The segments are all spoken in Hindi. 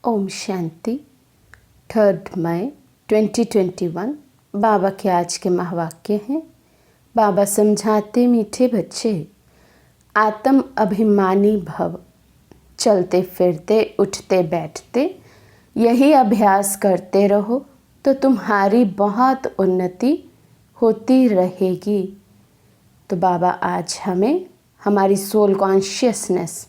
ओम शांति। 3 मई 2021 बाबा के आज के महावाक्य हैं। बाबा समझाते, मीठे बच्चे, आत्म अभिमानी भव। चलते फिरते उठते बैठते यही अभ्यास करते रहो तो तुम्हारी बहुत उन्नति होती रहेगी। तो बाबा आज हमें हमारी सोल कॉन्शियसनेस,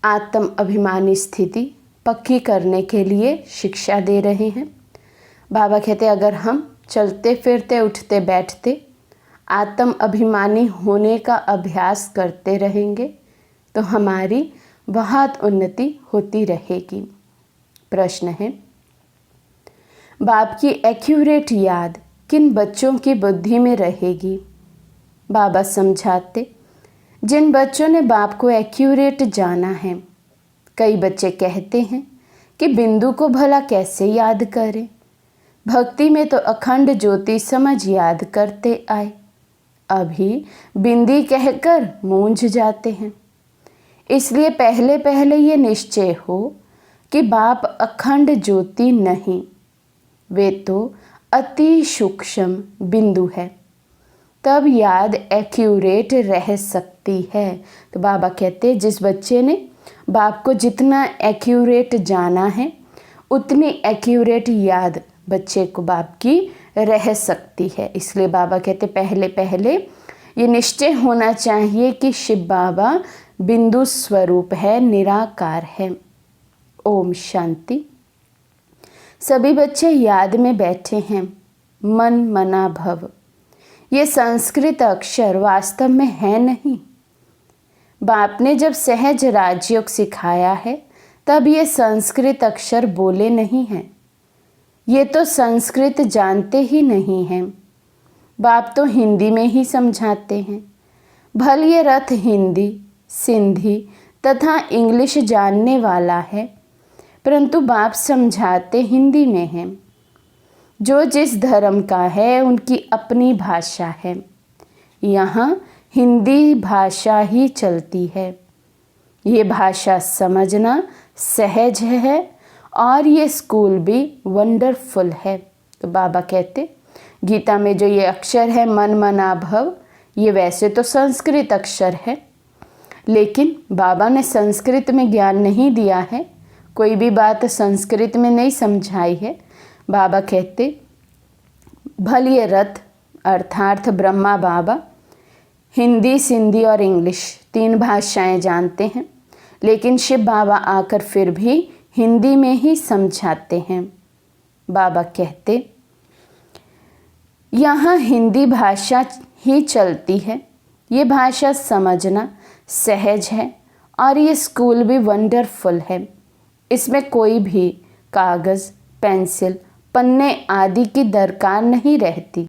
आत्म अभिमानी स्थिति पक्की करने के लिए शिक्षा दे रहे हैं। बाबा कहते अगर हम चलते फिरते उठते बैठते आत्म अभिमानी होने का अभ्यास करते रहेंगे तो हमारी बहुत उन्नति होती रहेगी। प्रश्न है, बाप की एक्यूरेट याद किन बच्चों की बुद्धि में रहेगी? बाबा समझाते, जिन बच्चों ने बाप को एक्यूरेट जाना है। कई बच्चे कहते हैं कि बिंदु को भला कैसे याद करें, भक्ति में तो अखंड ज्योति समझ याद करते आए, अभी बिंदी कहकर मूंझ जाते हैं। इसलिए पहले पहले ये निश्चय हो कि बाप अखंड ज्योति नहीं, वे तो अति सूक्ष्म बिंदु है, तब याद एक्यूरेट रह सकती है। तो बाबा कहते जिस बच्चे ने बाप को जितना एक्यूरेट जाना है उतनी एक्यूरेट याद बच्चे को बाप की रह सकती है। इसलिए बाबा कहते पहले पहले ये निश्चय होना चाहिए कि शिव बाबा बिंदु स्वरूप है, निराकार है। ओम शांति। सभी बच्चे याद में बैठे हैं। मन मना भव, ये संस्कृत अक्षर वास्तव में है नहीं। बाप ने जब सहज राजयोग सिखाया है तब ये संस्कृत अक्षर बोले नहीं हैं। ये तो संस्कृत जानते ही नहीं हैं। बाप तो हिंदी में ही समझाते हैं। भल ये रथ हिंदी, सिंधी तथा इंग्लिश जानने वाला है, परंतु बाप समझाते हिंदी में हैं। जो जिस धर्म का है उनकी अपनी भाषा है। यहाँ हिंदी भाषा ही चलती है। ये भाषा समझना सहज है और ये स्कूल भी वंडरफुल है। तो बाबा कहते गीता में जो ये अक्षर है मन मना भव, ये वैसे तो संस्कृत अक्षर है, लेकिन बाबा ने संस्कृत में ज्ञान नहीं दिया है, कोई भी बात संस्कृत में नहीं समझाई है। बाबा कहते भल ये रथ अर्थात ब्रह्मा बाबा हिंदी, सिंधी और इंग्लिश 3 भाषाएं जानते हैं, लेकिन शिव बाबा आकर फिर भी हिंदी में ही समझाते हैं। बाबा कहते यहाँ हिंदी भाषा ही चलती है, ये भाषा समझना सहज है और ये स्कूल भी वंडरफुल है। इसमें कोई भी कागज़, पेंसिल, पन्ने आदि की दरकार नहीं रहती।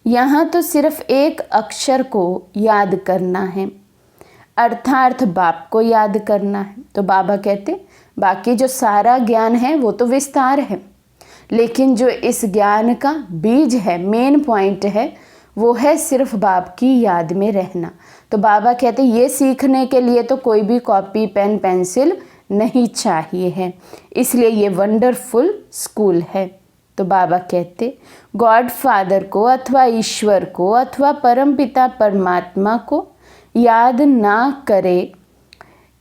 यहाँ तो सिर्फ एक अक्षर को याद करना है, अर्थात बाप को याद करना है। तो बाबा कहते बाकी जो सारा ज्ञान है वो तो विस्तार है, लेकिन जो इस ज्ञान का बीज है, मेन पॉइंट है, वो है सिर्फ बाप की याद में रहना। तो बाबा कहते ये सीखने के लिए तो कोई भी कॉपी, पेन, पेंसिल नहीं चाहिए है, इसलिए ये वंडरफुल स्कूल है। तो बाबा कहते गॉड फादर को अथवा ईश्वर को अथवा परमपिता परमात्मा को याद ना करे,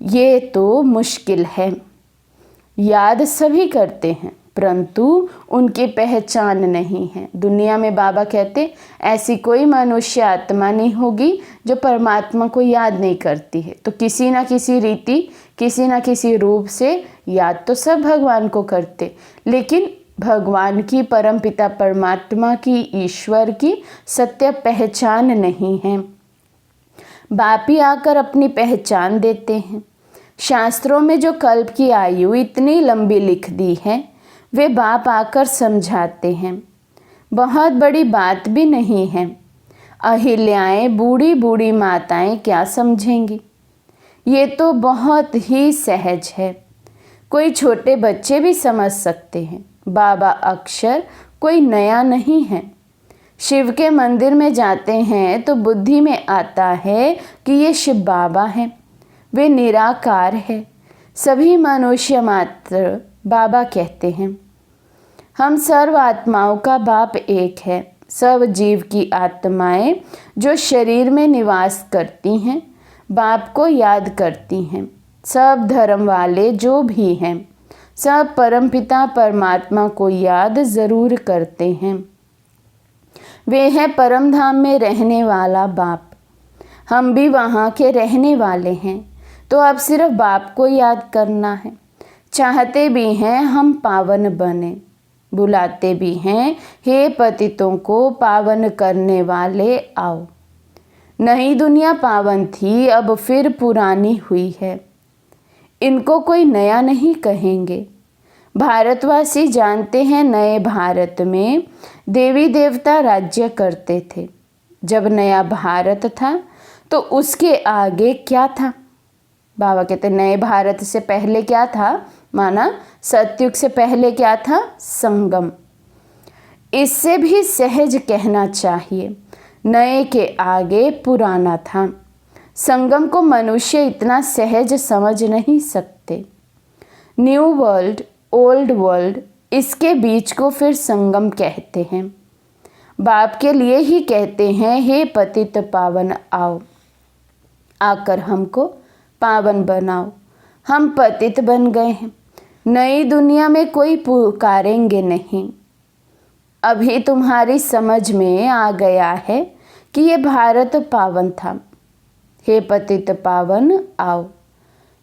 ये तो मुश्किल है। याद सभी करते हैं, परंतु उनकी पहचान नहीं है। दुनिया में बाबा कहते ऐसी कोई मनुष्य आत्मा नहीं होगी जो परमात्मा को याद नहीं करती है। तो किसी ना किसी रीति, किसी ना किसी रूप से याद तो सब भगवान को करते, लेकिन भगवान की, परमपिता परमात्मा की, ईश्वर की सत्य पहचान नहीं है। बाप ही आकर अपनी पहचान देते हैं। शास्त्रों में जो कल्प की आयु इतनी लंबी लिख दी है, वे बाप आकर समझाते हैं। बहुत बड़ी बात भी नहीं है। अहिल्याएं, बूढ़ी बूढ़ी माताएं क्या समझेंगी? ये तो बहुत ही सहज है, कोई छोटे बच्चे भी समझ सकते हैं। बाबा अक्षर कोई नया नहीं है। शिव के मंदिर में जाते हैं तो बुद्धि में आता है कि ये शिव बाबा हैं, वे निराकार है। सभी मनुष्य मात्र बाबा कहते हैं। हम सर्व आत्माओं का बाप एक है। सब जीव की आत्माएं जो शरीर में निवास करती हैं बाप को याद करती हैं। सब धर्म वाले जो भी हैं सब परमपिता परमात्मा को याद ज़रूर करते हैं। वे हैं परम धाम में रहने वाला बाप। हम भी वहाँ के रहने वाले हैं, तो अब सिर्फ बाप को याद करना है। चाहते भी हैं हम पावन बने, बुलाते भी हैं हे पतितों को पावन करने वाले आओ। नई दुनिया पावन थी, अब फिर पुरानी हुई है। इनको कोई नया नहीं कहेंगे। भारतवासी जानते हैं नए भारत में देवी देवता राज्य करते थे। जब नया भारत था तो उसके आगे क्या था? बाबा कहते नए भारत से पहले क्या था? माना सतयुग से पहले क्या था? संगम। इससे भी सहज कहना चाहिए, नए के आगे पुराना था। संगम को मनुष्य इतना सहज समझ नहीं सकते। न्यू वर्ल्ड, ओल्ड वर्ल्ड, इसके बीच को फिर संगम कहते हैं। बाप के लिए ही कहते हैं हे पतित पावन आओ, आकर हमको पावन बनाओ। हम पतित बन गए हैं, नई दुनिया में कोई पुकारेंगे नहीं। अभी तुम्हारी समझ में आ गया है कि ये भारत पावन था। हे पतित पावन आओ,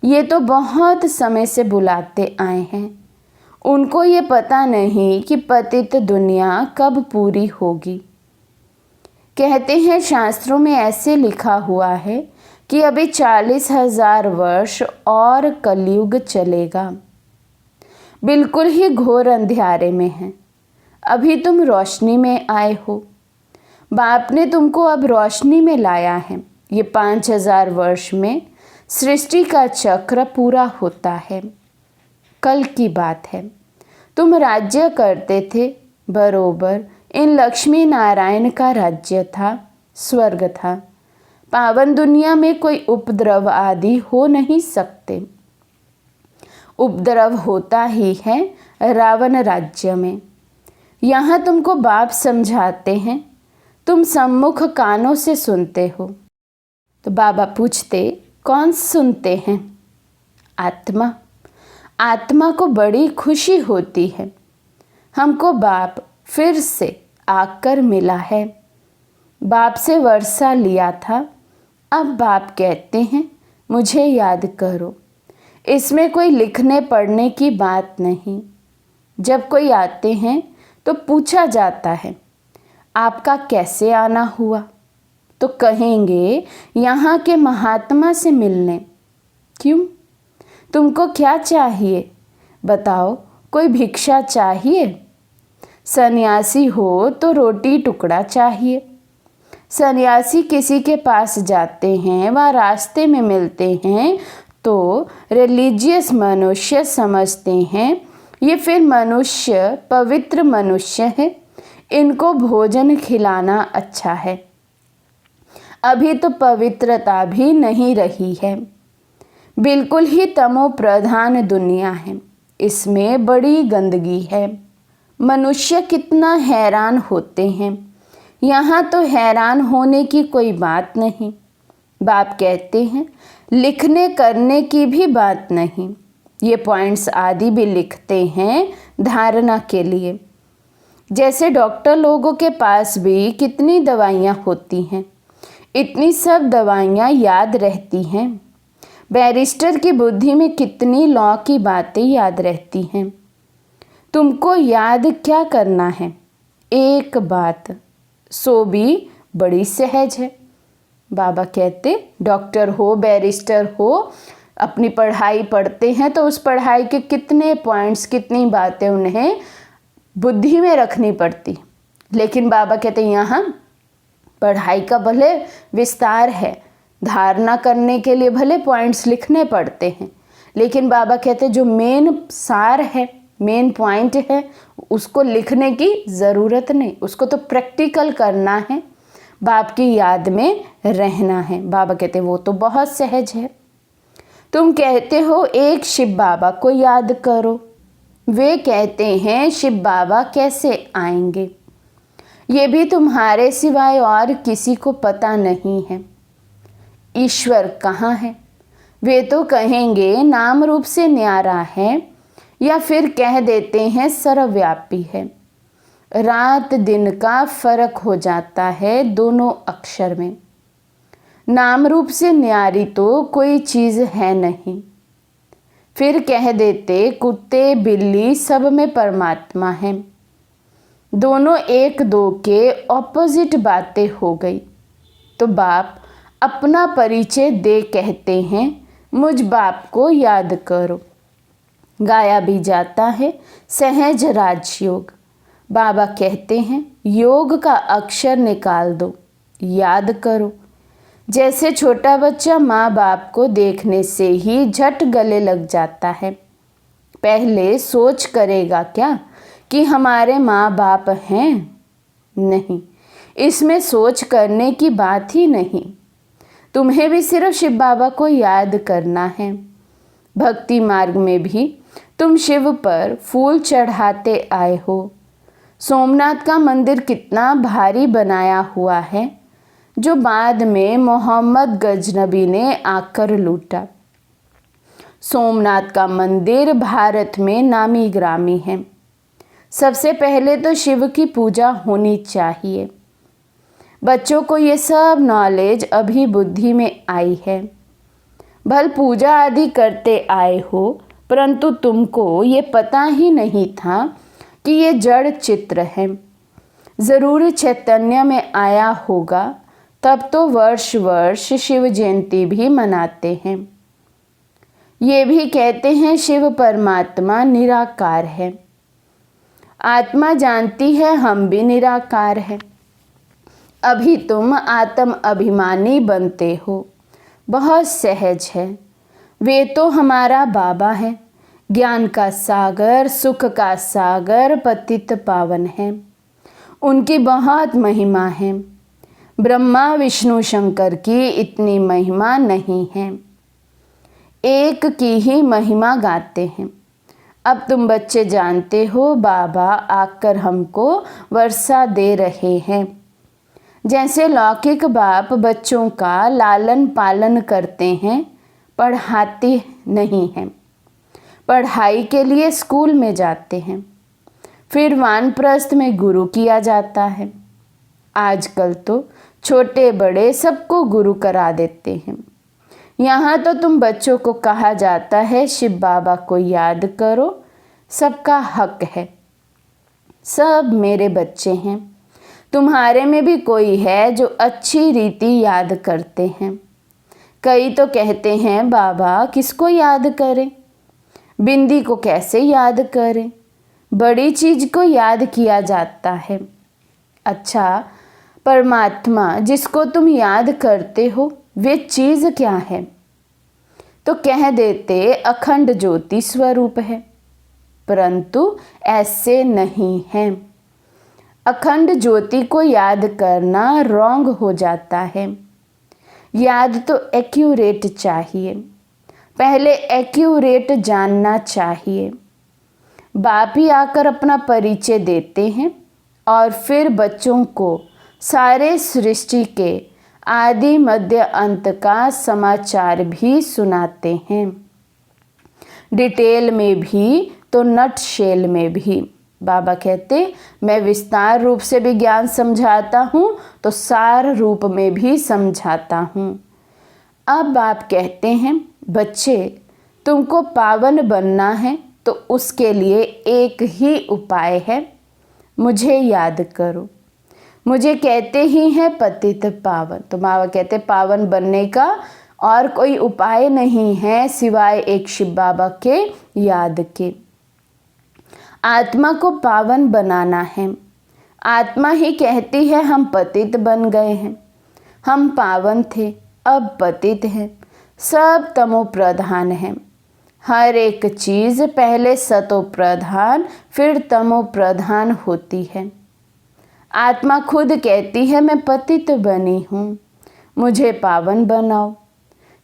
ये तो बहुत समय से बुलाते आए हैं। उनको ये पता नहीं कि पतित दुनिया कब पूरी होगी। कहते हैं शास्त्रों में ऐसे लिखा हुआ है कि अभी 40,000 वर्ष और कलयुग चलेगा। बिल्कुल ही घोर अंधेरे में है। अभी तुम रोशनी में आए हो। बाप ने तुमको अब रोशनी में लाया है। ये 5,000 वर्ष में सृष्टि का चक्र पूरा होता है। कल की बात है, तुम राज्य करते थे, बरोबर इन लक्ष्मी नारायण का राज्य था, स्वर्ग था। पावन दुनिया में कोई उपद्रव आदि हो नहीं सकते। उपद्रव होता ही है रावण राज्य में। यहाँ तुमको बाप समझाते हैं, तुम सम्मुख कानों से सुनते हो। तो बाबा पूछते, कौन सुनते हैं? आत्मा। आत्मा को बड़ी खुशी होती है, हमको बाप फिर से आकर मिला है। बाप से वर्षा लिया था, अब बाप कहते हैं मुझे याद करो। इसमें कोई लिखने पढ़ने की बात नहीं। जब कोई आते हैं तो पूछा जाता है आपका कैसे आना हुआ, तो कहेंगे यहाँ के महात्मा से मिलने। क्यों? तुमको क्या चाहिए बताओ? कोई भिक्षा चाहिए? सन्यासी हो तो रोटी टुकड़ा चाहिए। सन्यासी किसी के पास जाते हैं, वह रास्ते में मिलते हैं तो रिलीजियस मनुष्य समझते हैं ये फिर मनुष्य पवित्र मनुष्य है, इनको भोजन खिलाना अच्छा है। अभी तो पवित्रता भी नहीं रही है। बिल्कुल ही तमो प्रधान दुनिया है, इसमें बड़ी गंदगी है। मनुष्य कितना हैरान होते हैं। यहाँ तो हैरान होने की कोई बात नहीं। बाप कहते हैं लिखने करने की भी बात नहीं। ये पॉइंट्स आदि भी लिखते हैं धारणा के लिए। जैसे डॉक्टर लोगों के पास भी कितनी दवाइयाँ होती हैं, इतनी सब दवाइयाँ याद रहती हैं। बैरिस्टर की बुद्धि में कितनी लॉ की बातें याद रहती हैं। तुमको याद क्या करना है? एक बात, सो भी बड़ी सहज है। बाबा कहते डॉक्टर हो, बैरिस्टर हो, अपनी पढ़ाई पढ़ते हैं तो उस पढ़ाई के कितने पॉइंट्स, कितनी बातें उन्हें बुद्धि में रखनी पड़ती। लेकिन बाबा कहते यहाँ पढ़ाई का भले विस्तार है, धारणा करने के लिए भले पॉइंट्स लिखने पड़ते हैं, लेकिन बाबा कहते जो मेन सार है, मेन पॉइंट है, उसको लिखने की ज़रूरत नहीं। उसको तो प्रैक्टिकल करना है, बाप की याद में रहना है। बाबा कहते वो तो बहुत सहज है। तुम कहते हो एक शिव बाबा को याद करो, वे कहते हैं शिव बाबा कैसे आएंगे। ये भी तुम्हारे सिवाय और किसी को पता नहीं है। ईश्वर कहाँ है? वे तो कहेंगे नाम रूप से न्यारा है, या फिर कह देते हैं सर्वव्यापी है। रात दिन का फर्क हो जाता है दोनों अक्षर में। नाम रूप से न्यारी तो कोई चीज़ है नहीं। फिर कह देते कुत्ते बिल्ली सब में परमात्मा है। दोनों एक दो के ऑपोजिट बातें हो गई। तो बाप अपना परिचय दे कहते हैं मुझ बाप को याद करो। गाया भी जाता है सहज राजयोग। बाबा कहते हैं योग का अक्षर निकाल दो, याद करो। जैसे छोटा बच्चा माँ बाप को देखने से ही झट गले लग जाता है। पहले सोच करेगा क्या कि हमारे माँ बाप हैं? नहीं, इसमें सोच करने की बात ही नहीं। तुम्हें भी सिर्फ शिव बाबा को याद करना है। भक्ति मार्ग में भी तुम शिव पर फूल चढ़ाते आए हो। सोमनाथ का मंदिर कितना भारी बनाया हुआ है, जो बाद में मोहम्मद गजनबी ने आकर लूटा। सोमनाथ का मंदिर भारत में नामी ग्रामी है। सबसे पहले तो शिव की पूजा होनी चाहिए। बच्चों को ये सब नॉलेज अभी बुद्धि में आई है। भल पूजा आदि करते आए हो, परंतु तुमको ये पता ही नहीं था कि ये जड़ चित्र है। ज़रूर चैतन्य में आया होगा, तब तो वर्ष वर्ष शिव जयंती भी मनाते हैं। ये भी कहते हैं शिव परमात्मा निराकार है। आत्मा जानती है हम भी निराकार है। अभी तुम आत्म अभिमानी बनते हो, बहुत सहज है। वे तो हमारा बाबा है, ज्ञान का सागर, सुख का सागर, पतित पावन है। उनकी बहुत महिमा है। ब्रह्मा विष्णु शंकर की इतनी महिमा नहीं है। एक की ही महिमा गाते हैं। अब तुम बच्चे जानते हो बाबा आकर हमको वर्षा दे रहे हैं। जैसे लौकिक बाप बच्चों का लालन पालन करते हैं, पढ़ाते नहीं हैं। पढ़ाई के लिए स्कूल में जाते हैं, फिर वानप्रस्थ में गुरु किया जाता है। आजकल तो छोटे बड़े सबको गुरु करा देते हैं। यहाँ तो तुम बच्चों को कहा जाता है शिव बाबा को याद करो, सबका हक है। सब मेरे बच्चे हैं। तुम्हारे में भी कोई है जो अच्छी रीति याद करते हैं। कई तो कहते हैं बाबा किसको याद करें, बिंदी को कैसे याद करें, बड़ी चीज को याद किया जाता है। अच्छा, परमात्मा जिसको तुम याद करते हो वे चीज़ क्या है? तो कह देते अखंड ज्योति स्वरूप है, परंतु ऐसे नहीं है। अखंड ज्योति को याद करना रॉन्ग हो जाता है। याद तो एक्यूरेट चाहिए। पहले एक्यूरेट जानना चाहिए। बाप ही आकर अपना परिचय देते हैं और फिर बच्चों को सारे सृष्टि के आदि मध्य अंत का समाचार भी सुनाते हैं। डिटेल में भी तो नट शेल में भी। बाबा कहते मैं विस्तार रूप से भी ज्ञान समझाता हूँ तो सार रूप में भी समझाता हूँ। अब आप कहते हैं बच्चे तुमको पावन बनना है तो उसके लिए एक ही उपाय है, मुझे याद करो। मुझे कहते ही हैं पतित पावन। तो बाबा कहते पावन बनने का और कोई उपाय नहीं है सिवाय एक शिव बाबा के याद के। आत्मा को पावन बनाना है। आत्मा ही कहती है हम पतित बन गए हैं, हम पावन थे अब पतित हैं। सब तमो प्रधान है। हर एक चीज़ पहले सतो प्रधान फिर तमो प्रधान होती है। आत्मा खुद कहती है मैं पतित बनी हूँ, मुझे पावन बनाओ।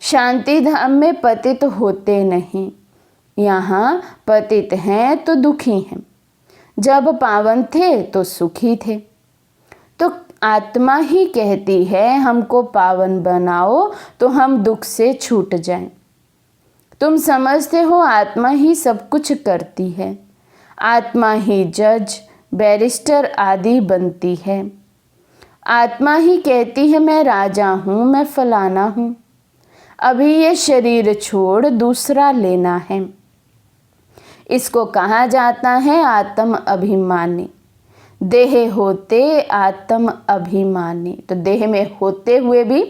शांति धाम में पतित होते नहीं, यहाँ पतित हैं तो दुखी हैं। जब पावन थे तो सुखी थे। तो आत्मा ही कहती है हमको पावन बनाओ तो हम दुख से छूट जाएं। तुम समझते हो आत्मा ही सब कुछ करती है, आत्मा ही जज, बैरिस्टर आदि बनती है। आत्मा ही कहती है मैं राजा हूँ, मैं फलाना हूँ, अभी ये शरीर छोड़ दूसरा लेना है। इसको कहा जाता है आत्म अभिमानी। देह होते आत्म अभिमानी। तो देह में होते हुए भी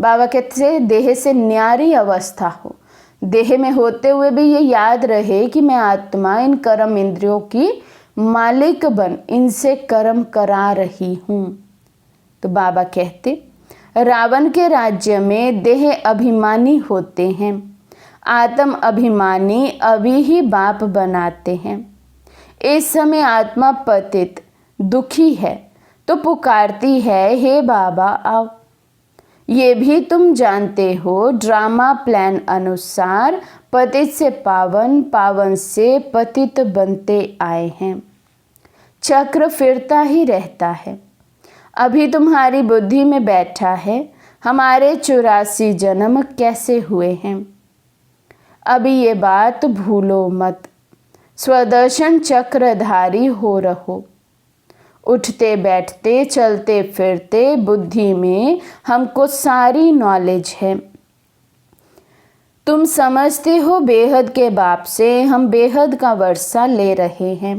बाबा कहते हैं देह से न्यारी अवस्था हो, देह में होते हुए भी ये याद रहे कि मैं आत्मा इन कर्म इंद्रियों की मालिक बन इनसे कर्म करा रही हूँ। तो बाबा कहते रावण के राज्य में देह अभिमानी होते हैं, आत्म अभिमानी अभी ही बाप बनाते हैं। इस समय आत्मा पतित दुखी है तो पुकारती है हे बाबा आओ। ये भी तुम जानते हो ड्रामा प्लान अनुसार पतित से पावन, पावन से पतित बनते आए हैं। चक्र फिरता ही रहता है। अभी तुम्हारी बुद्धि में बैठा है हमारे 84 जन्म कैसे हुए हैं। अभी ये बात भूलो मत, स्वदर्शन चक्रधारी हो रहो। उठते बैठते चलते फिरते बुद्धि में हमको सारी नॉलेज है। तुम समझते हो बेहद के बाप से हम बेहद का वर्षा ले रहे हैं।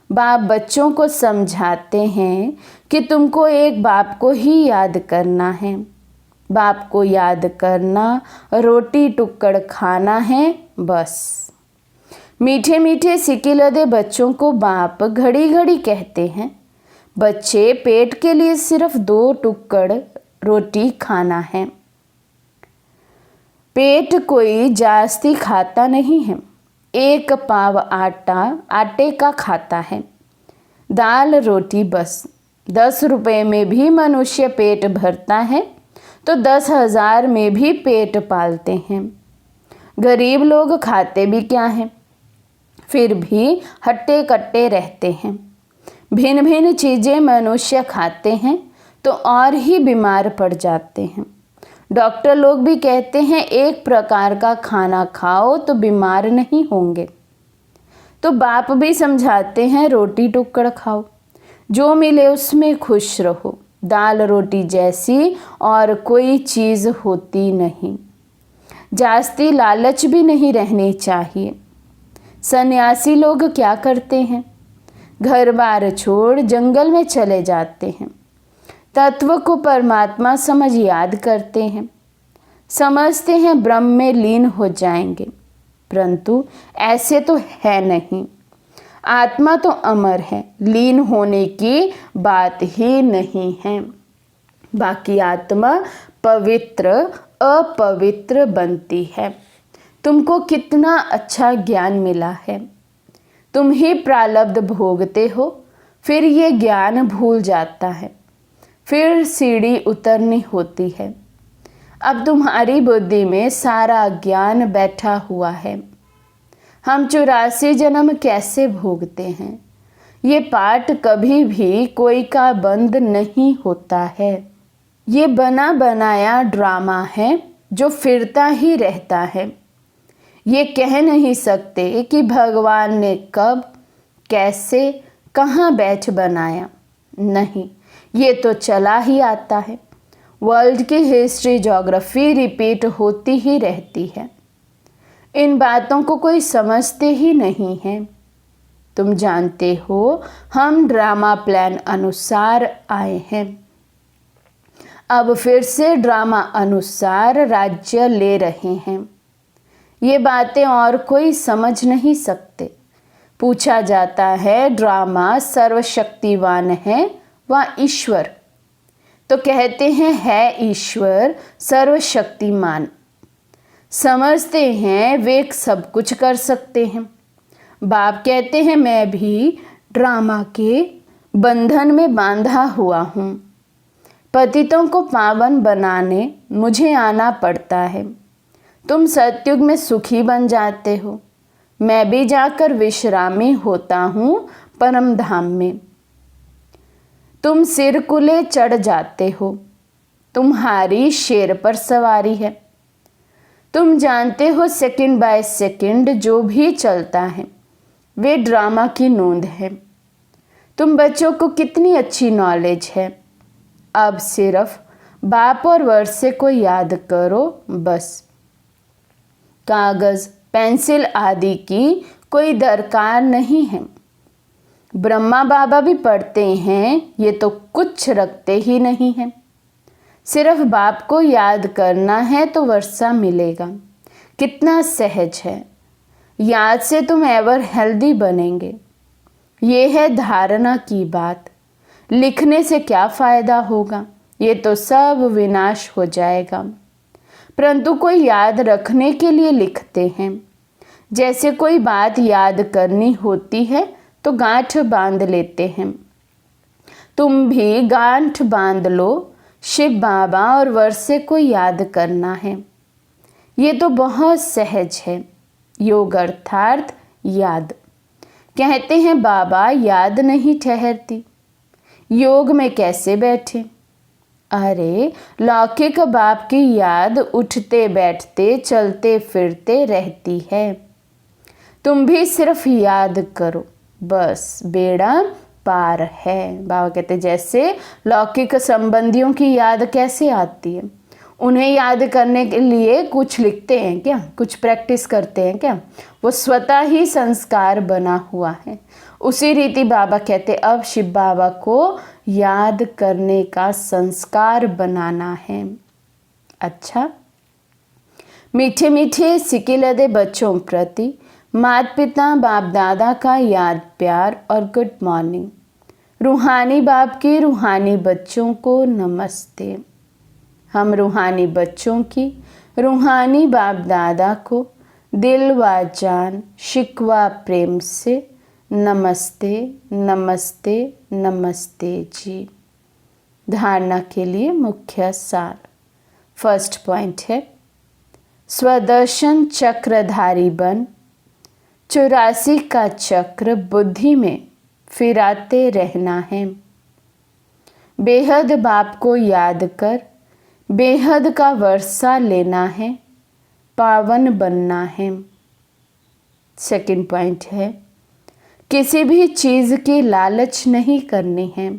बाप बच्चों को समझाते हैं कि तुमको एक बाप को ही याद करना है। बाप को याद करना रोटी टुक्कड़ खाना है बस। मीठे मीठे सिकिलदे बच्चों को बाप घड़ी घड़ी कहते हैं बच्चे पेट के लिए सिर्फ 2 टुक्कड़ रोटी खाना है। पेट कोई जास्ती खाता नहीं है, 1 पाव आटे का खाता है, दाल रोटी बस। 10 रुपये में भी मनुष्य पेट भरता है तो 10,000 में भी पेट पालते हैं। गरीब लोग खाते भी क्या हैं, फिर भी हट्टे कट्टे रहते हैं। भिन्न भिन्न चीज़ें मनुष्य खाते हैं तो और ही बीमार पड़ जाते हैं। डॉक्टर लोग भी कहते हैं एक प्रकार का खाना खाओ तो बीमार नहीं होंगे। तो बाप भी समझाते हैं रोटी टुक्कड़ खाओ, जो मिले उसमें खुश रहो। दाल रोटी जैसी और कोई चीज़ होती नहीं। जास्ती लालच भी नहीं रहनी चाहिए। सन्यासी लोग क्या करते हैं, घर बार छोड़ जंगल में चले जाते हैं। तत्व को परमात्मा समझ याद करते हैं, समझते हैं ब्रह्म में लीन हो जाएंगे, परंतु ऐसे तो है नहीं। आत्मा तो अमर है, लीन होने की बात ही नहीं है। बाकी आत्मा पवित्र अपवित्र बनती है। तुमको कितना अच्छा ज्ञान मिला है, तुम ही प्रारब्ध भोगते हो, फिर ये ज्ञान भूल जाता है, फिर सीढ़ी उतरनी होती है। अब तुम्हारी बुद्धि में सारा ज्ञान बैठा हुआ है। हम 84 जन्म कैसे भोगते हैं, ये पाठ कभी भी कोई का बंद नहीं होता है। ये बना बनाया ड्रामा है जो फिरता ही रहता है। ये कह नहीं सकते कि भगवान ने कब, कैसे, कहाँ बैठ बनाया। नहीं, ये तो चला ही आता है। वर्ल्ड की हिस्ट्री ज्योग्राफी रिपीट होती ही रहती है। इन बातों को कोई समझते ही नहीं है। तुम जानते हो हम ड्रामा प्लान अनुसार आए हैं। अब फिर से ड्रामा अनुसार राज्य ले रहे हैं। ये बातें और कोई समझ नहीं सकते। पूछा जाता है ड्रामा सर्वशक्तिवान है व ईश्वर, तो कहते हैं है ईश्वर सर्वशक्तिमान। समझते हैं वे सब कुछ कर सकते हैं। बाप कहते हैं मैं भी ड्रामा के बंधन में बांधा हुआ हूँ, पतितों को पावन बनाने मुझे आना पड़ता है। तुम सतयुग में सुखी बन जाते हो, मैं भी जाकर विश्रामी होता हूँ परम धाम में। तुम सिरकुले चढ़ जाते हो, तुम्हारी शेर पर सवारी है। तुम जानते हो सेकंड बाय सेकंड जो भी चलता है वे ड्रामा की नोंद है। तुम बच्चों को कितनी अच्छी नॉलेज है। अब सिर्फ बाप और वर्षे को याद करो बस। कागज पेंसिल आदि की कोई दरकार नहीं है। ब्रह्मा बाबा भी पढ़ते हैं, ये तो कुछ रखते ही नहीं हैं। सिर्फ बाप को याद करना है तो वर्षा मिलेगा। कितना सहज है। याद से तुम एवर हेल्दी बनेंगे। ये है धारणा की बात। लिखने से क्या फ़ायदा होगा, ये तो सब विनाश हो जाएगा। परंतु कोई याद रखने के लिए लिखते हैं। जैसे कोई बात याद करनी होती है तो गांठ बांध लेते हैं। तुम भी गांठ बांध लो। शिव बाबा और वर्षे को याद करना है। ये तो बहुत सहज है। योग अर्थात याद। कहते हैं बाबा याद नहीं ठहरती, योग में कैसे बैठे। अरे लौकिक बाप की याद उठते बैठते चलते फिरते रहती है। तुम भी सिर्फ याद करो बस, बेड़ा पार है। बाबा कहते जैसे लौकिक संबंधियों की याद कैसे आती है, उन्हें याद करने के लिए कुछ लिखते हैं क्या, कुछ प्रैक्टिस करते हैं क्या, वो स्वतः ही संस्कार बना हुआ है। उसी रीति बाबा कहते अब शिव बाबा को याद करने का संस्कार बनाना है। अच्छा, मीठे मीठे सिकिलदे बच्चों प्रति माता पिता बाप दादा का याद प्यार और गुड मॉर्निंग। रूहानी बाप के रूहानी बच्चों को नमस्ते। हम रूहानी बच्चों की रूहानी बाप दादा को दिल व जान शिकवा प्रेम से नमस्ते नमस्ते नमस्ते जी। धारणा के लिए मुख्य सार। फर्स्ट पॉइंट है स्वदर्शन चक्रधारी बन 84 का चक्र बुद्धि में फिराते रहना है। बेहद बाप को याद कर बेहद का वर्षा लेना है, पावन बनना है। सेकंड पॉइंट है किसी भी चीज़ की लालच नहीं करनी है।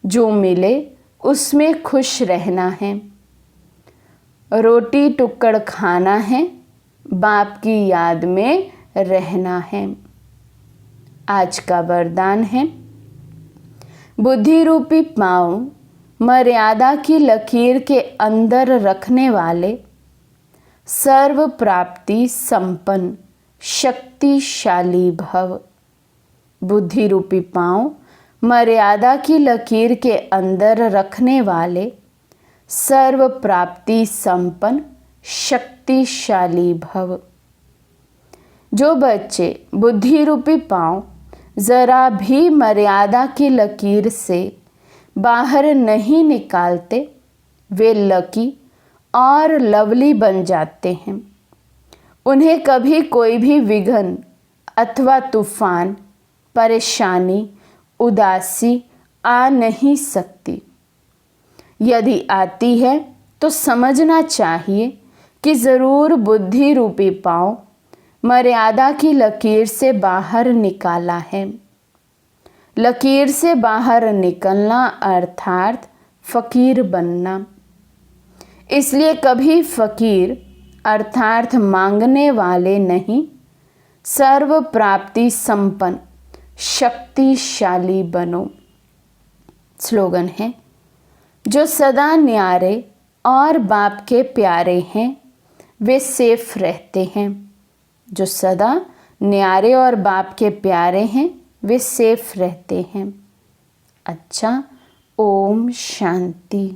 जो मिले उसमें खुश रहना है। रोटी टुक्कड़ खाना है, बाप की याद में रहना है। आज का वरदान है बुद्धि रूपी पाँव मर्यादा की लकीर के अंदर रखने वाले सर्व प्राप्ति संपन्न शक्तिशाली भव। बुद्धि रूपी पाँव मर्यादा की लकीर के अंदर रखने वाले सर्व प्राप्ति संपन्न शक्तिशाली भव। जो बच्चे बुद्धि रूपी पाँव जरा भी मर्यादा की लकीर से बाहर नहीं निकालते वे लकी और लवली बन जाते हैं। उन्हें कभी कोई भी विघ्न अथवा तूफान परेशानी उदासी आ नहीं सकती। यदि आती है तो समझना चाहिए कि ज़रूर बुद्धि रूपी पाँव मर्यादा की लकीर से बाहर निकाला है। लकीर से बाहर निकलना अर्थात फ़कीर बनना। इसलिए कभी फ़कीर अर्थात मांगने वाले नहीं, सर्व प्राप्ति संपन्न शक्तिशाली बनो। स्लोगन है जो सदा न्यारे और बाप के प्यारे हैं वे सेफ रहते हैं। जो सदा न्यारे और बाप के प्यारे हैं वे सेफ रहते हैं। अच्छा, ओम शांति।